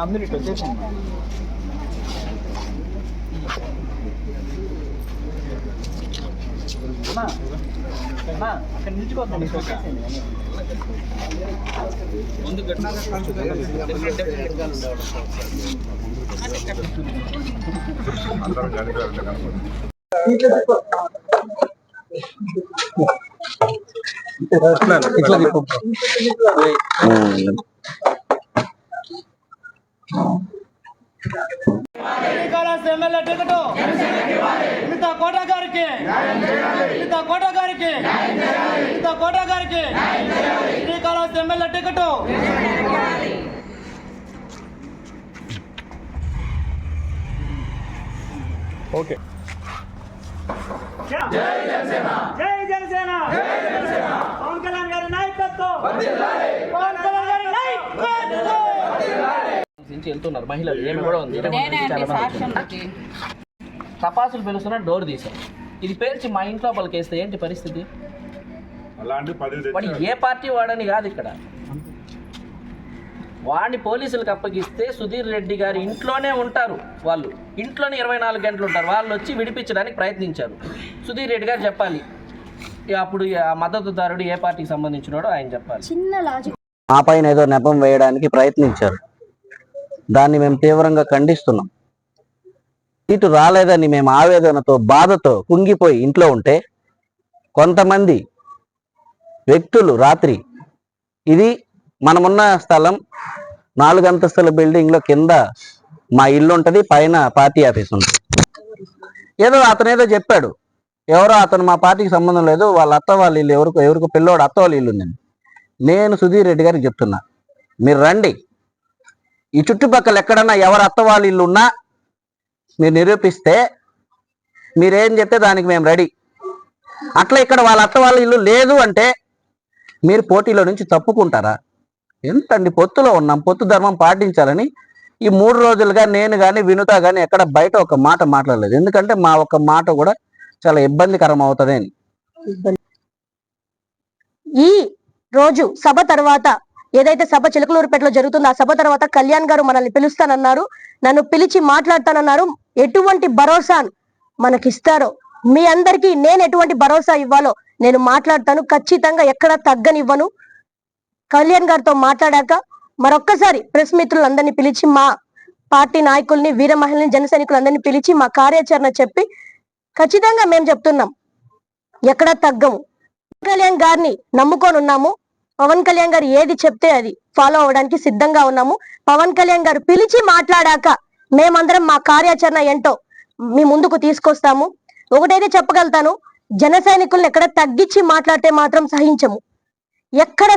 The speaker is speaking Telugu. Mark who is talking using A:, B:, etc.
A: అందరూ ఇటు వచ్చేసింది. అక్కడ నిల్చుకోవద్దండి, వచ్చేసింది. ముందు
B: ఎమ్మెల్యే టికెట్ మిగతా కోట గారికి, మిగతా కోట గారికి, మిగతా కోట గారికి శ్రీకాళహస్తి ఎమ్మెల్యే టికెట్.
A: ఓకే.
B: జై జనసేన, జై జనసేన, జై జనసేన. పవన్ కళ్యాణ్ గారి నాయకత్వం, పవన్ కళ్యాణ్ గారి నాయకత్వం.
C: నుంచి వెళ్తున్నారు మహిళలు, ఏమి కూడా ఉంది. తపాసులు పిలుస్తున్నా డోర్ తీసాం. ఇది పేర్చి మా ఇంట్లో వాళ్ళకి వేస్తే ఏంటి పరిస్థితి? వాడు ఏ పార్టీ వాడని కాదు, ఇక్కడ వాడిని పోలీసులకు అప్పగిస్తే సుధీర్ రెడ్డి గారి ఇంట్లోనే ఉంటారు. వాళ్ళు ఇంట్లోనే 24 గంటలు ఉంటారు. వాళ్ళు వచ్చి విడిపించడానికి ప్రయత్నించారు. సుధీర్ రెడ్డి గారు చెప్పాలి, అప్పుడు ఆ మద్దతుదారుడు ఏ పార్టీకి సంబంధించినాడో ఆయన చెప్పాలి.
D: మా పైన ఏదో నెపం వేయడానికి ప్రయత్నించారు. దాన్ని మేము తీవ్రంగా ఖండిస్తున్నాం. సీటు రాలేదని మేము ఆవేదనతో, బాధతో కుంగిపోయి ఇంట్లో ఉంటే కొంతమంది వ్యక్తులు రాత్రి, ఇది మనమున్న స్థలం 4 అంతస్తుల బిల్డింగ్లో కింద మా ఇల్లు ఉంటుంది, పైన పార్టీ ఆఫీస్ ఉంటుంది. అతనేదో చెప్పాడు, ఎవరో అతను మా పార్టీకి సంబంధం లేదు, వాళ్ళ అత్త వాళ్ళ ఇల్లు, ఎవరికో పిల్లోడు అత్త వాళ్ళ ఇల్లు ఉందండి. నేను సుధీర్ రెడ్డి గారికి చెప్తున్నా, మీరు రండి, ఈ చుట్టుపక్కల ఎక్కడన్నా ఎవరు అత్త వాళ్ళ ఇల్లు ఉన్నా మీరు నిరూపిస్తే మీరేం చెప్తే దానికి మేము రెడీ. అట్లా ఇక్కడ వాళ్ళ అత్త వాళ్ళ ఇల్లు లేదు అంటే మీరు పోటీలో నుంచి తప్పుకుంటారా? ఎంతండి, పొత్తులో ఉన్నాం, పొత్తు ధర్మం పాటించాలని ఈ 3 రోజులుగా నేను కానీ వినుత కానీ ఎక్కడ బయట ఒక మాట మాట్లాడలేదు. ఎందుకంటే మా ఒక మాట కూడా చాలా ఇబ్బందికరం అవుతుంది అని.
E: ఈ రోజు సభ తర్వాత ఏదైతే సభ చిలకలూరుపేటలో జరుగుతుందో ఆ సభ తర్వాత కళ్యాణ్ గారు మనల్ని పిలుస్తానన్నారు, నన్ను పిలిచి మాట్లాడతానన్నారు. ఎటువంటి భరోసా మనకిస్తారో, మీ అందరికీ నేను ఎటువంటి భరోసా ఇవ్వాలో నేను మాట్లాడతాను. ఖచ్చితంగా ఎక్కడ తగ్గనివ్వను. కళ్యాణ్ గారితో మాట్లాడాక మరొక్కసారి ప్రెస్ మిత్రులందరినీ పిలిచి, మా పార్టీ నాయకుల్ని, వీర మహిళని, జన సైనికులందరినీ పిలిచి మా కార్యాచరణ చెప్పి ఖచ్చితంగా మేము చెప్తున్నాం, ఎక్కడ తగ్గము. కళ్యాణ్ గారిని నమ్ముకొని ఉన్నాము. పవన్ కళ్యాణ్ గారు ఏది చెప్తే అది ఫాలో అవడానికి సిద్ధంగా ఉన్నాము. పవన్ కళ్యాణ్ గారు పిలిచి మాట్లాడాక మేమందరం మా కార్యాచరణ ఏంటో మీ ముందుకు తీసుకొస్తాము. ఒకటైతే చెప్పగలుగుతాను, జన సైనికులను ఎక్కడ తగ్గించి మాట్లాడితే మాత్రం సహించము. ఎక్కడ